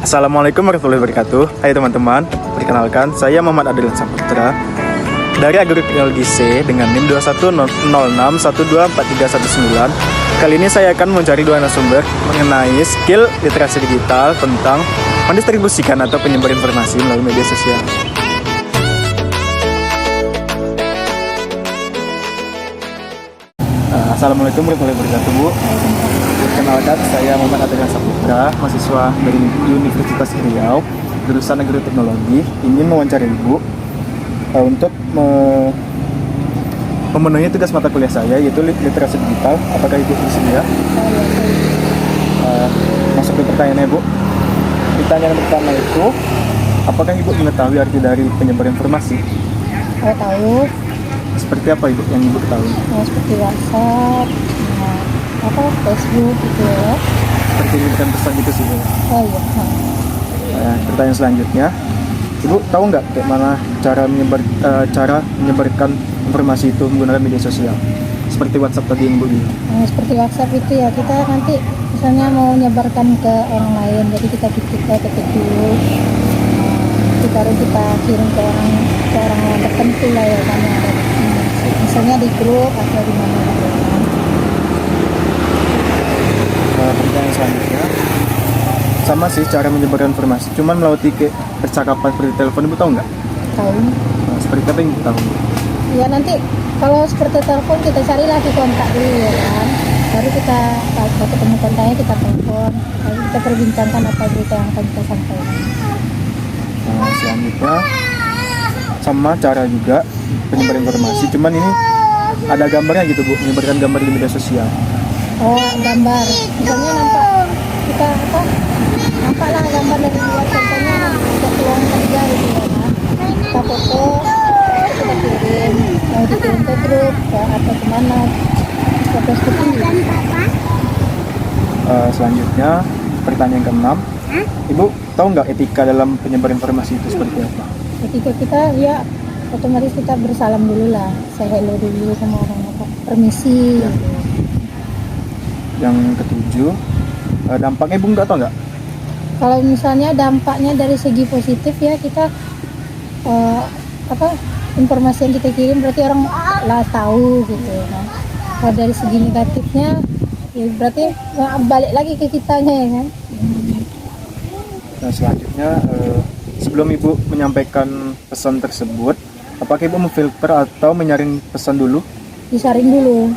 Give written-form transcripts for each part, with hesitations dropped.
Assalamualaikum warahmatullahi wabarakatuh. Hai teman-teman, perkenalkan saya Muhammad Adrian Saputra dari Agroteknologi C dengan NIM 2106124319. Kali ini saya akan mencari dua narasumber mengenai skill literasi digital tentang mendistribusikan atau penyebar informasi melalui media sosial. Assalamualaikum warahmatullahi wabarakatuh, Bu. Perkenalkan, saya Muhammad Adrian Saputra, mahasiswa dari Universitas Riau, jurusan Agroteknologi. Ingin mewawancari Ibu untuk memenuhi tugas mata kuliah saya, yaitu literasi digital. Apakah Ibu bersedia? Masuk ke pertanyaannya, Bu. Pertanyaan pertama itu, apakah Ibu mengetahui arti dari penyebar informasi? Saya tahu. Seperti apa Ibu yang Ibu ketahui? Seperti WhatsApp, Facebook gitu ya. Seperti mengirimkan pesan gitu sih, Bu. Oh iya. Pertanyaan selanjutnya, Ibu tahu nggak kayak mana cara menyebarkan informasi itu menggunakan media sosial? Seperti WhatsApp tadi yang Ibu bilang. Seperti WhatsApp itu ya, kita nanti misalnya mau menyebarkan ke orang lain, jadi kita ketik dulu, baru kita kirim ke orang yang tertentu lah ya kan, misalnya di grup atau di mana gitu kan. Pertanyaan selanjutnya, sama sih cara menyebarkan informasi, cuman melalui percakapan seperti telepon. Ibu tahu nggak? Tahu. Seperti apa yang Ibu tahu? Ya nanti kalau seperti telepon kita cari lagi kontak dulu ya kan, baru kita kalau ketemu kontaknya kita telepon, lalu kita perbincangkan apa berita yang akan kita sampaikan. Selanjutnya sama cara juga penyebar informasi, cuman ini ada gambarnya gitu, Bu, menyebarkan gambar di media sosial. Oh, gambar, misalnya nampaklah gambar dari luar, contohnya ke peluang kerja gitu ya kan, kita foto, kita kirim, mau dikirim ke grup atau kemana, foto seperti ini. Selanjutnya pertanyaan ke-6, Ibu tahu nggak etika dalam penyebar informasi itu seperti apa? Ketika kita ya otomatis kita bersalam dulu lah, saya hello dulu sama orang, permisi. Ya. Yang ke-7, dampaknya Ibu nggak tahu nggak? Kalau misalnya dampaknya dari segi positif ya, kita informasi yang kita kirim berarti orang lah tahu gitu kan. Kalau dari segi negatifnya ya berarti balik lagi ke kitanya ya kan. Nah, selanjutnya sebelum Ibu menyampaikan pesan tersebut, apakah Ibu memfilter atau menyaring pesan dulu? Disaring dulu.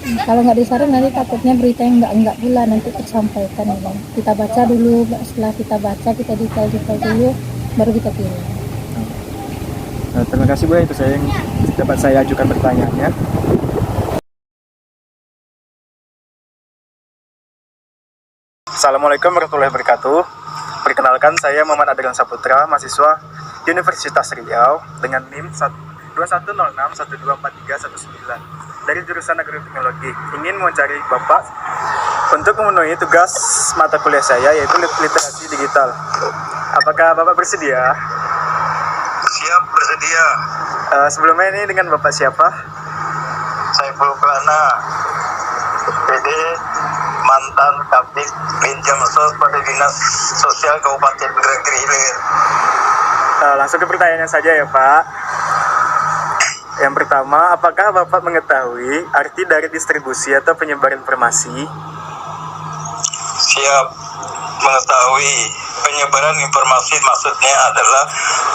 Kalau nggak disaring nanti takutnya berita yang enggak pula nanti tersampaikan ya kan. Kita baca dulu, setelah kita baca kita detail dulu, baru kita kirim. Terima kasih, Bu, itu saya yang dapat saya ajukan pertanyaannya. Assalamualaikum warahmatullahi wabarakatuh. Perkenalkan, saya Muhammad Adrian Saputra, mahasiswa di Universitas Riau dengan NIM 2106124319 dari jurusan Agroteknologi. Ingin mencari Bapak untuk memenuhi tugas mata kuliah saya, yaitu literasi digital. Apakah Bapak bersedia? Siap, bersedia. Sebelumnya ini dengan Bapak siapa? Saiful Kelana, PD, mantan Kabid Pinjam Sos pada Dinas Sosial Kabupaten Negeri Hilir. Langsung ke pertanyaannya saja ya, Pak. Yang pertama, apakah Bapak mengetahui arti dari distribusi atau penyebar informasi? Siap, mengetahui. Penyebaran informasi maksudnya adalah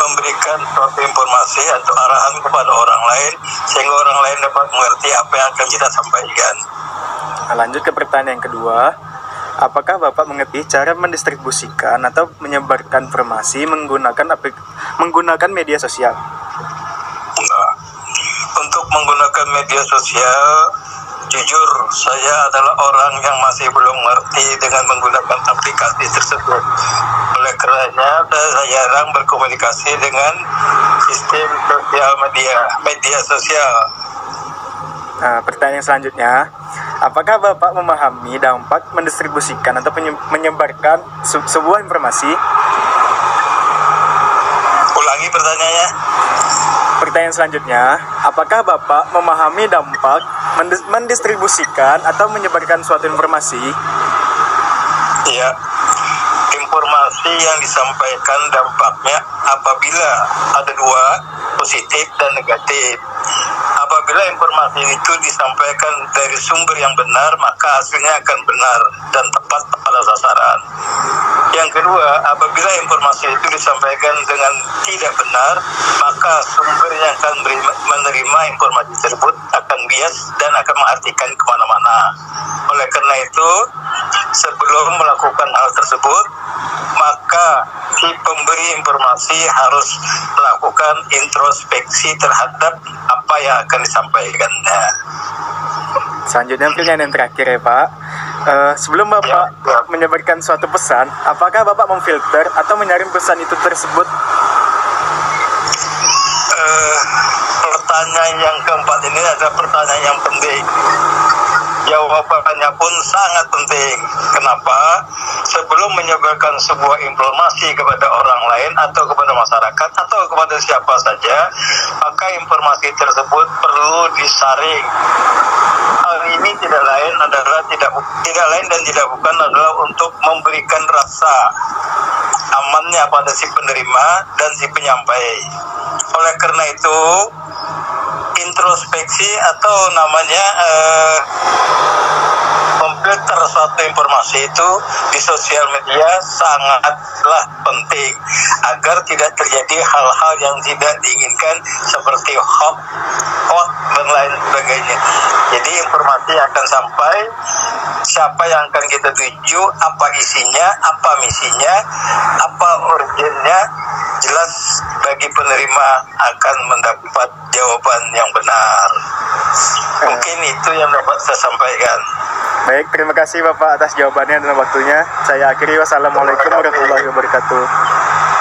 memberikan suatu informasi atau arahan kepada orang lain sehingga orang lain dapat mengerti apa yang akan kita sampaikan. Lanjut ke pertanyaan yang kedua, apakah Bapak mengerti cara mendistribusikan atau menyebarkan informasi menggunakan media sosial? Nah, untuk menggunakan media sosial, jujur saya adalah orang yang masih belum mengerti dengan menggunakan aplikasi tersebut. Oleh karenanya saya jarang berkomunikasi dengan sistem sosial media sosial. Nah, pertanyaan selanjutnya, apakah Bapak memahami dampak mendistribusikan atau menyebarkan sebuah informasi? Ulangi pertanyaannya. Pertanyaan selanjutnya, apakah Bapak memahami dampak mendistribusikan atau menyebarkan suatu informasi? Iya, informasi informasi yang disampaikan dampaknya apabila ada dua, positif dan negatif. Apabila informasi itu disampaikan dari sumber yang benar, maka hasilnya akan benar dan tepat pada sasaran. Yang kedua, apabila informasi itu disampaikan dengan tidak benar, maka sumber yang akan menerima informasi tersebut akan bias dan akan mengartikan kemana-mana. Oleh karena itu, sebelum melakukan hal tersebut, maka si pemberi informasi harus melakukan introspeksi terhadap apa yang akan disampaikannya. Selanjutnya pertanyaan yang terakhir ya Pak. Sebelum Bapak menyebarkan suatu pesan, apakah Bapak memfilter atau menyaring pesan itu tersebut? Pertanyaan yang keempat ini adalah pertanyaan yang penting. Jawabannya pun sangat penting. Kenapa? Sebelum menyebarkan sebuah informasi kepada orang lain atau kepada masyarakat atau kepada siapa saja, maka informasi tersebut perlu disaring. Hal ini tidak lain dan tidak bukan adalah untuk memberikan rasa amannya pada si penerima dan si penyampai. Oleh karena itu, introspeksi atau namanya memfilter suatu informasi itu di sosial media sangatlah penting agar tidak terjadi hal-hal yang tidak diinginkan seperti hoax dan lain sebagainya. Jadi informasi yang akan sampai, siapa yang akan kita tuju, apa isinya, apa misinya, apa urgennya, jelas bagi penerima akan mendapat jawaban yang benar. Mungkin itu yang dapat saya sampaikan. Baik, terima kasih Bapak atas jawabannya dan waktunya. Saya akhiri, wassalamualaikum warahmatullahi wabarakatuh.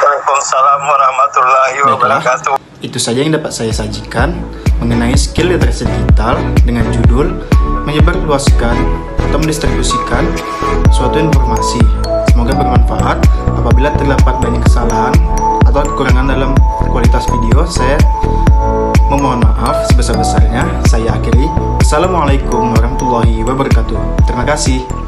Waalaikumsalam warahmatullahi wabarakatuh. Itu saja yang dapat saya sajikan mengenai skill literasi digital dengan judul menyebarluaskan atau mendistribusikan suatu informasi. Semoga bermanfaat. Apabila terdapat banyak kesalahan atau kekurangan dalam kualitas video, saya memohon maaf sebesar-besarnya. Saya akhiri. Assalamualaikum warahmatullahi wabarakatuh. Terima kasih.